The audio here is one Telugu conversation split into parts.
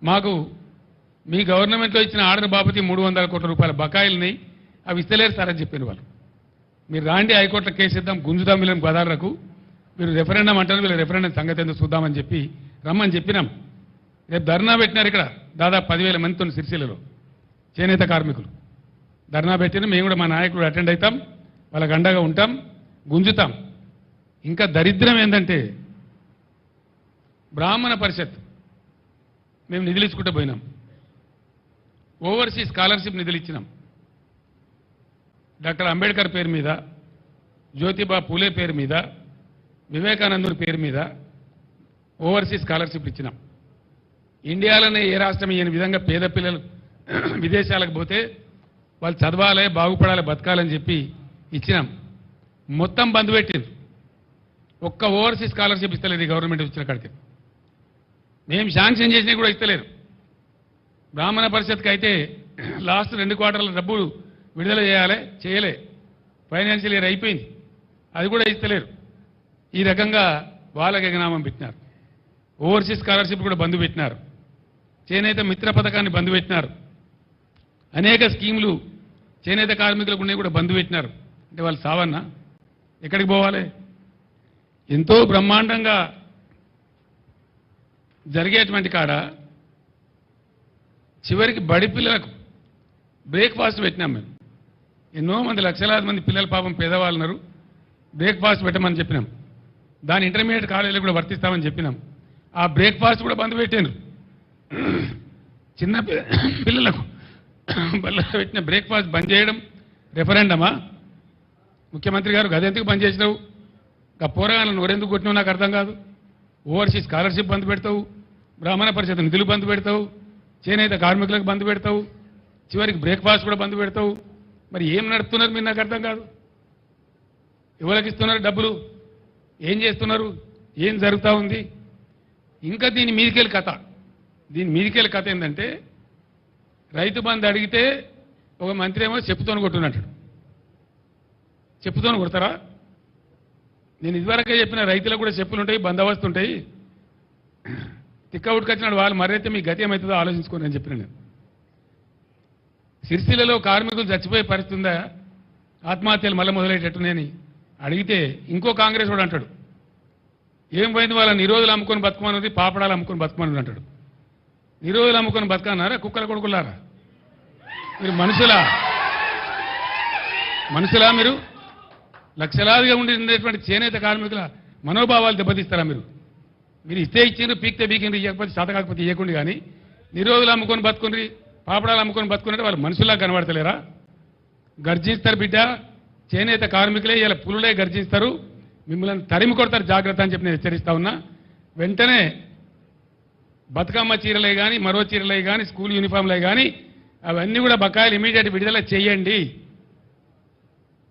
మాకు మీ గవర్నమెంట్లో ఇచ్చిన ఆర్డర్ బాపతి 300 కోట్ల రూపాయల బకాయిల్ని అవి ఇస్తలేరు సార్ అని చెప్పారు వాళ్ళు. మీరు రాండి హైకోర్టులో కేసు ఇద్దాం, గుంజుదాం వీళ్ళని గదాలకు, మీరు రెఫరెండం అంటారు, వీళ్ళ రెఫరెండం సంగతి ఎందుకు చూద్దామని చెప్పి రమ్మని చెప్పినాం. రేపు ధర్నా పెట్టినారు ఇక్కడ దాదాపు 10,000 మందితో సిరిసిల్లలో చేనేత కార్మికులు ధర్నా పెట్టిన. మేము కూడా మా నాయకుడు అటెండ్ అవుతాం, వాళ్ళకి అండగా ఉంటాం, గుంజుతాం. ఇంకా దరిద్రం ఏంటంటే బ్రాహ్మణ పరిషత్ మేము నిధులు ఇచ్చుకుంటూ పోయినాం, ఓవర్సీస్ స్కాలర్షిప్ నిధులు ఇచ్చినాం. డాక్టర్ అంబేద్కర్ పేరు మీద, జ్యోతిబా పూలే పేరు మీద, వివేకానందుని పేరు మీద ఓవర్సీస్ స్కాలర్షిప్ ఇచ్చినాం. ఇండియాలోనే ఏ రాష్ట్రం ఇయ్యని విధంగా పేద పిల్లలు విదేశాలకు పోతే వాళ్ళు చదవాలి, బాగుపడాలి, బతకాలని చెప్పి ఇచ్చినాం. మొత్తం బంద్ పెట్టింది. ఒక్క ఓవర్సీస్ స్కాలర్షిప్ ఇస్తలేదు ఈ గవర్నమెంట్ ఇచ్చిన కాడికి. మేము శాంక్షన్ చేసినా కూడా ఇస్తలేరు. బ్రాహ్మణ పరిషత్కి అయితే లాస్ట్ 2 క్వార్టర్ల డబ్బులు విడుదల చేయాలి, చేయలే. ఫైనాన్షియల్ ఇయర్ అయిపోయింది, అది కూడా ఇస్తలేరు. ఈ రకంగా వాళ్ళకి ఎగనామం పెట్టినారు. ఓవర్సీస్ స్కాలర్షిప్ కూడా బంద్ పెట్టినారు. చేనేత మిత్ర పథకాన్ని బంద్ పెట్టినారు. అనేక స్కీములు చేనేత కార్మికులకు ఉన్నాయి కూడా బంద్ పెట్టినారు. అంటే వాళ్ళు సావన్నా ఎక్కడికి పోవాలి? ఎంతో బ్రహ్మాండంగా జరిగేటువంటి కాడ చివరికి బడి పిల్లలకు బ్రేక్ఫాస్ట్ పెట్టినాం మేము. ఎన్నో మంది లక్షలాది మంది పిల్లలు పాపం పేదవాళ్ళు ఉన్నారు, బ్రేక్ఫాస్ట్ పెట్టమని చెప్పినాం. దాని ఇంటర్మీడియట్ కాలేజీలో కూడా వర్తిస్తామని చెప్పినాం. ఆ బ్రేక్ఫాస్ట్ కూడా బంద్ పెట్టాను. చిన్న పిల్లలకు బల్ల పెట్టిన బ్రేక్ఫాస్ట్ బంద్ చేయడం రెఫరెండమా? ముఖ్యమంత్రి గారు గదెందుకు బంద్ చేసినావు? ఆ పోరగాళ్ళను నోరెందుకు కొట్టినావు నాకు అర్థం కాదు. ఓవర్సీస్ స్కాలర్షిప్ బంద్ పెడతావు, బ్రాహ్మణ పరిషత్ నిధులు బంద్ పెడతావు, చేనేత కార్మికులకు బంద్ పెడతావు, చివరికి బ్రేక్ఫాస్ట్ కూడా బంద్ పెడతావు. మరి ఏం నడుపుతున్నారు మీరు నాకు అర్థం కాదు. ఎవరికి ఇస్తున్నారు డబ్బులు? ఏం చేస్తున్నారు? ఏం జరుగుతూ ఉంది? ఇంకా దీని మీదికెళ్ళి కథ ఏంటంటే రైతు బంధు అడిగితే ఒక మంత్రి ఏమో చెప్పుతోని కొట్టున్నట్టు. చెప్పుతోని కొడతారా? నేను ఇదివరకే చెప్పిన రైతులకు కూడా చెప్పులు ఉంటాయి, బందోబస్తు ఉంటాయి. తిక్క ఉట్టుకొచ్చినాడు వాళ్ళు మరైతే మీ గతి ఏమవుతుందో ఆలోచించుకోండి అని చెప్పిన నేను. సిరిసిల్లలో కార్మికులు చచ్చిపోయే పరిస్థితి ఉందా? ఆత్మహత్యలు మళ్ళీ మొదలయ్యేటట్టునేని అడిగితే ఇంకో కాంగ్రెస్ వాడు అంటాడు, ఏం పోయింది వాళ్ళ నిరోధులు అమ్ముకొని బతుకమన్నది, పాపడాలు అమ్ముకొని బతుకమన్నది అంటాడు. నిరోధులు అమ్ముకొని బతకన్నారా? కుక్కల కొడుకులారా మీరు? మనుషులా మీరు? లక్షలాదిగా ఉండేటువంటి చేనేత కార్మికుల మనోభావాలు దెబ్బతీస్తారా మీరు? మీరు ఇస్తే ఇచ్చిండ్రు, పీక్తే పీకిండ్రు, ఇవ్వకపోతే చేత కాకపోతే ఇవ్వకుండా. కానీ నిరోధులు అమ్ముకొని బతుకుండ్రి, పాపడాలు అమ్ముకొని బతుకున్నట్టు వాళ్ళు మనుషుల్లా కనబడతలేరా? గర్జిస్తారు బిడ్డ, చేనేత కార్మికులే ఇలా పులులే గర్జిస్తారు, మిమ్మల్ని తరిమి కొడతారు, జాగ్రత్త అని చెప్పి నేను హెచ్చరిస్తా ఉన్నా. వెంటనే బతుకమ్మ చీరలే కానీ, మరో చీరలే కానీ, స్కూల్ యూనిఫామ్లే కానీ అవన్నీ కూడా బకాయిలు ఇమీడియట్ విడుదల చేయండి.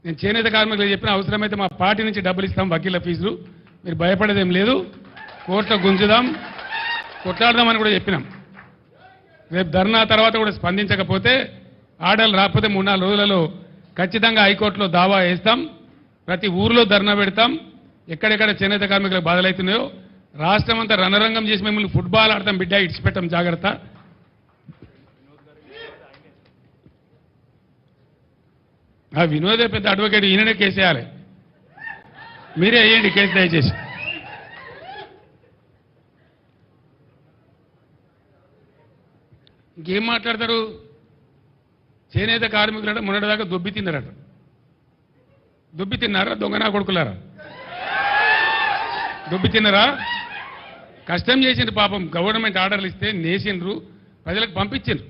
నేను చేనేత కార్మికులు చెప్పిన అవసరమైతే మా పార్టీ నుంచి డబ్బులు ఇస్తాం, వకీళ్ళ ఫీజులు, మీరు భయపడేదేం లేదు, కోర్టులో గుంజుదాం, కొట్లాడదామని కూడా చెప్పినాం. రేపు ధర్నా తర్వాత కూడా స్పందించకపోతే, ఆర్డర్లు రాకపోతే 3-4 రోజులలో ఖచ్చితంగా హైకోర్టులో దావా వేస్తాం. ప్రతి ఊర్లో ధర్నా పెడతాం. ఎక్కడెక్కడ చేనేత కార్మికులకు బాధలవుతున్నాయో రాష్ట్రం అంతా రణరంగం చేసి మిమ్మల్ని ఫుట్బాల్ ఆడతాం బిడ్డ, ఇడిచిపెట్టాం, జాగ్రత్త. ఆ వినోదే పెద్ద అడ్వకేట్, ఈయననే కేసు వేయాలి. మీరే వేయండి కేసు దయచేసి. ఇంకేం మాట్లాడతారు? చేనేత కార్మికులట మొన్నటిదాకా దొబ్బి తిన్నారట. దొబ్బి తిన్నారా? దొంగనా కొడుకులారా? దొబ్బి తిన్నారా? కష్టం చేసిండ్రు పాపం. గవర్నమెంట్ ఆర్డర్లు ఇస్తే నేసిండ్రు, ప్రజలకు పంపించిండ్రు.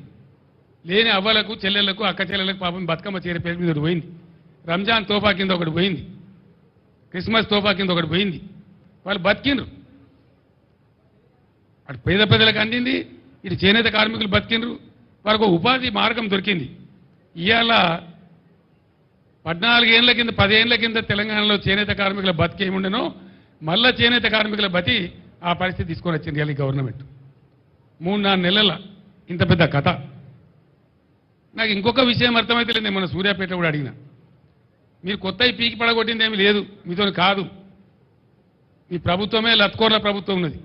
లేని అవ్వలకు, చెల్లెళ్లకు, అక్క చెల్లెలకు పాపం బతుకమ్మ చీర పేరు మీద ఒకటి పోయింది, రంజాన్ తోఫా కింద ఒకటి పోయింది, క్రిస్మస్ తోఫా కింద ఒకటి పోయింది. వాళ్ళు బతికిండ్రు. అటు పేద ప్రజలకు అందింది, ఇటు చేనేత కార్మికులు బతికిండ్రు. వారికి ఉపాధి మార్గం దొరికింది. ఇవాళ 14 ఏళ్ల కింద 10 ఏళ్ల కింద తెలంగాణలో చేనేత కార్మికుల బతికి ఏముండెనో మళ్ళా చేనేత కార్మికుల బతి ఆ పరిస్థితి తీసుకొని వచ్చింది ఇవాళ గవర్నమెంట్. 3-4 నెలల ఇంత పెద్ద కథ. నాకు ఇంకొక విషయం అర్థమైతే లేదు. నేను మన సూర్యాపేట కూడా అడిగిన, మీరు కొత్త పీకి పడగొట్టింది ఏమీ లేదు, మీతో కాదు. మీ ప్రభుత్వమే లత్కోర్ల ప్రభుత్వం ఉన్నది.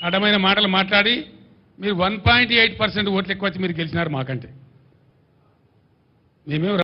అడ్డమైన మాటలు మాట్లాడి మీరు 1.8% ఓట్లు ఎక్కువ వచ్చి మీరు గెలిచినారు మాకంటే మేమేం